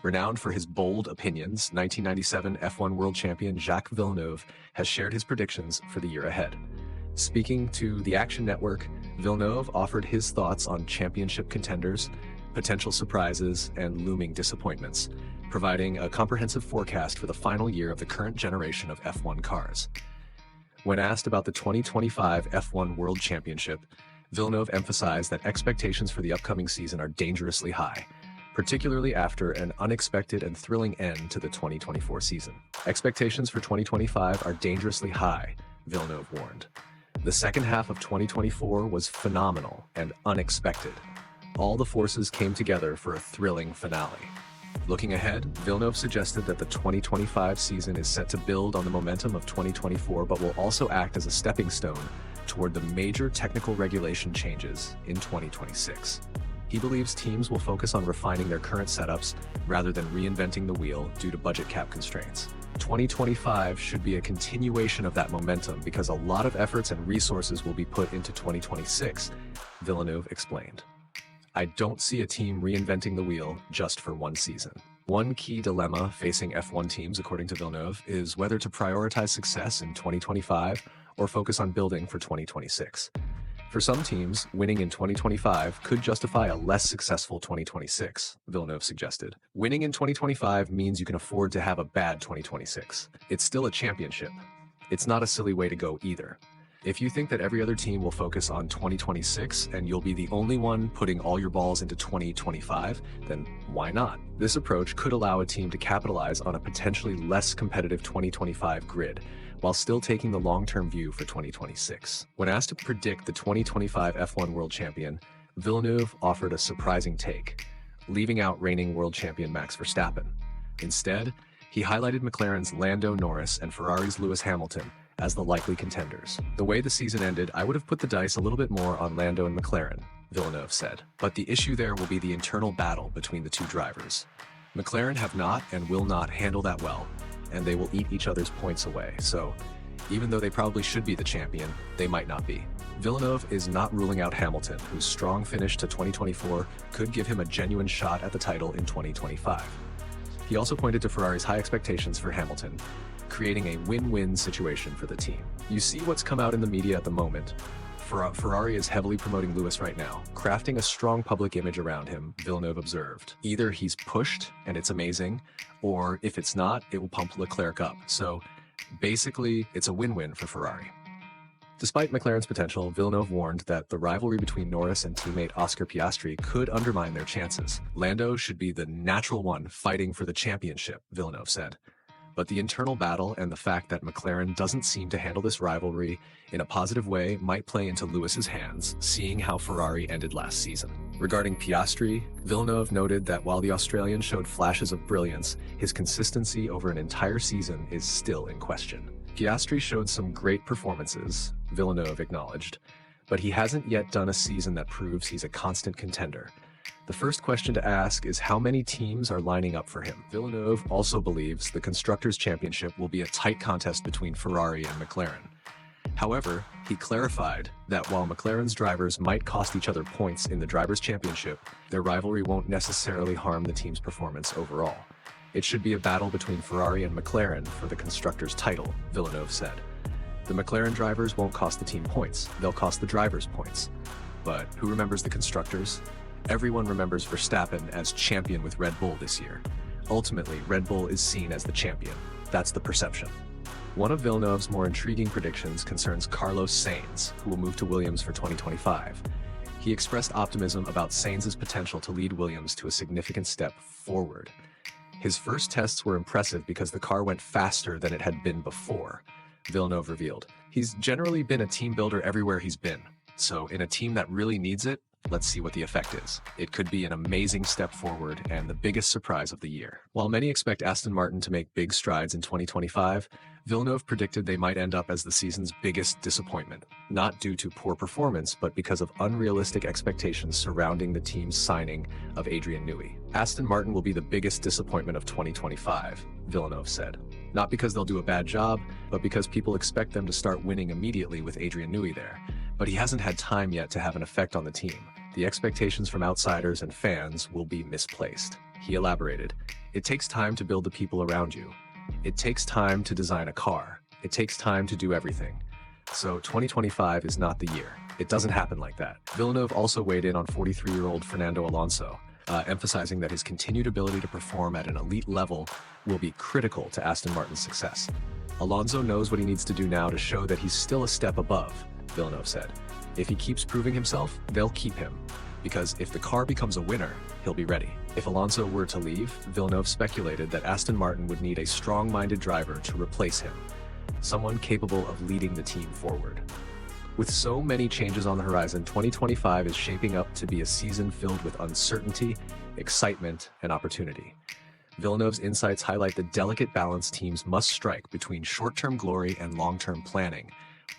Renowned for his bold opinions, 1997 F1 world champion Jacques Villeneuve has shared his predictions for the year ahead. Speaking to the Action Network, Villeneuve offered his thoughts on championship contenders, potential surprises, and looming disappointments, providing a comprehensive forecast for the final year of the current generation of F1 cars. When asked about the 2025 F1 World Championship, Villeneuve emphasized that expectations for the upcoming season are dangerously high, particularly after an unexpected and thrilling end to the 2024 season. Expectations for 2025 are dangerously high, Villeneuve warned. The second half of 2024 was phenomenal and unexpected. All the forces came together for a thrilling finale. Looking ahead, Villeneuve suggested that the 2025 season is set to build on the momentum of 2024 but will also act as a stepping stone toward the major technical regulation changes in 2026. He believes teams will focus on refining their current setups rather than reinventing the wheel due to budget cap constraints. 2025 should be a continuation of that momentum because a lot of efforts and resources will be put into 2026, Villeneuve explained. I don't see a team reinventing the wheel just for one season. One key dilemma facing F1 teams, according to Villeneuve, is whether to prioritize success in 2025 or focus on building for 2026. For some teams, winning in 2025 could justify a less successful 2026, Villeneuve suggested. Winning in 2025 means you can afford to have a bad 2026. It's still a championship. It's not a silly way to go either. If you think that every other team will focus on 2026 and you'll be the only one putting all your balls into 2025, then why not? This approach could allow a team to capitalize on a potentially less competitive 2025 grid, while still taking the long-term view for 2026. When asked to predict the 2025 F1 World Champion, Villeneuve offered a surprising take, leaving out reigning world champion Max Verstappen. Instead, he highlighted McLaren's Lando Norris and Ferrari's Lewis Hamilton as the likely contenders. The way the season ended, I would have put the dice a little bit more on Lando and McLaren, Villeneuve said. But the issue there will be the internal battle between the two drivers. McLaren have not and will not handle that well, and they will eat each other's points away, so even though they probably should be the champion, they might not be. Villeneuve is not ruling out Hamilton, whose strong finish to 2024 could give him a genuine shot at the title in 2025. He also pointed to Ferrari's high expectations for Hamilton, creating a win-win situation for the team. You see what's come out in the media at the moment. Ferrari is heavily promoting Lewis right now, crafting a strong public image around him, Villeneuve observed. Either he's pushed and it's amazing, or if it's not, it will pump Leclerc up. So basically, it's a win-win for Ferrari. Despite McLaren's potential, Villeneuve warned that the rivalry between Norris and teammate Oscar Piastri could undermine their chances. Lando should be the natural one fighting for the championship, Villeneuve said. But the internal battle and the fact that McLaren doesn't seem to handle this rivalry in a positive way might play into Lewis's hands, seeing how Ferrari ended last season. Regarding Piastri, Villeneuve noted that while the Australian showed flashes of brilliance, his consistency over an entire season is still in question. Piastri showed some great performances, Villeneuve acknowledged, but he hasn't yet done a season that proves he's a constant contender. The first question to ask is how many teams are lining up for him. Villeneuve also believes the Constructors' Championship will be a tight contest between Ferrari and McLaren. However, he clarified that while McLaren's drivers might cost each other points in the Drivers' Championship, their rivalry won't necessarily harm the team's performance overall. It should be a battle between Ferrari and McLaren for the Constructors' title, Villeneuve said. The McLaren drivers won't cost the team points, they'll cost the drivers points. But who remembers the Constructors? Everyone remembers Verstappen as champion with Red Bull this year. Ultimately, Red Bull is seen as the champion. That's the perception. One of Villeneuve's more intriguing predictions concerns Carlos Sainz, who will move to Williams for 2025. He expressed optimism about Sainz's potential to lead Williams to a significant step forward. His first tests were impressive because the car went faster than it had been before, Villeneuve revealed. He's generally been a team builder everywhere he's been, so in a team that really needs it, let's see what the effect is. It could be an amazing step forward and the biggest surprise of the year. While many expect Aston Martin to make big strides in 2025, Villeneuve predicted they might end up as the season's biggest disappointment, not due to poor performance, but because of unrealistic expectations surrounding the team's signing of Adrian Newey. Aston Martin will be the biggest disappointment of 2025, Villeneuve said. Not because they'll do a bad job, but because people expect them to start winning immediately with Adrian Newey there. But he hasn't had time yet to have an effect on the team. The expectations from outsiders and fans will be misplaced. He elaborated, "It takes time to build the people around you. It takes time to design a car. It takes time to do everything. So 2025 is not the year. It doesn't happen like that." Villeneuve also weighed in on 43-year-old Fernando Alonso, emphasizing that his continued ability to perform at an elite level will be critical to Aston Martin's success. "Alonso knows what he needs to do now to show that he's still a step above," Villeneuve said. "If he keeps proving himself, they'll keep him. Because if the car becomes a winner, he'll be ready." If Alonso were to leave, Villeneuve speculated that Aston Martin would need a strong-minded driver to replace him, someone capable of leading the team forward. With so many changes on the horizon, 2025 is shaping up to be a season filled with uncertainty, excitement, and opportunity. Villeneuve's insights highlight the delicate balance teams must strike between short-term glory and long-term planning,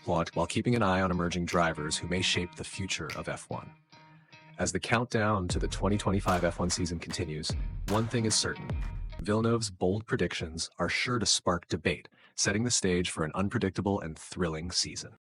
while keeping an eye on emerging drivers who may shape the future of F1. As the countdown to the 2025 F1 season continues, one thing is certain: Villeneuve's bold predictions are sure to spark debate, setting the stage for an unpredictable and thrilling season.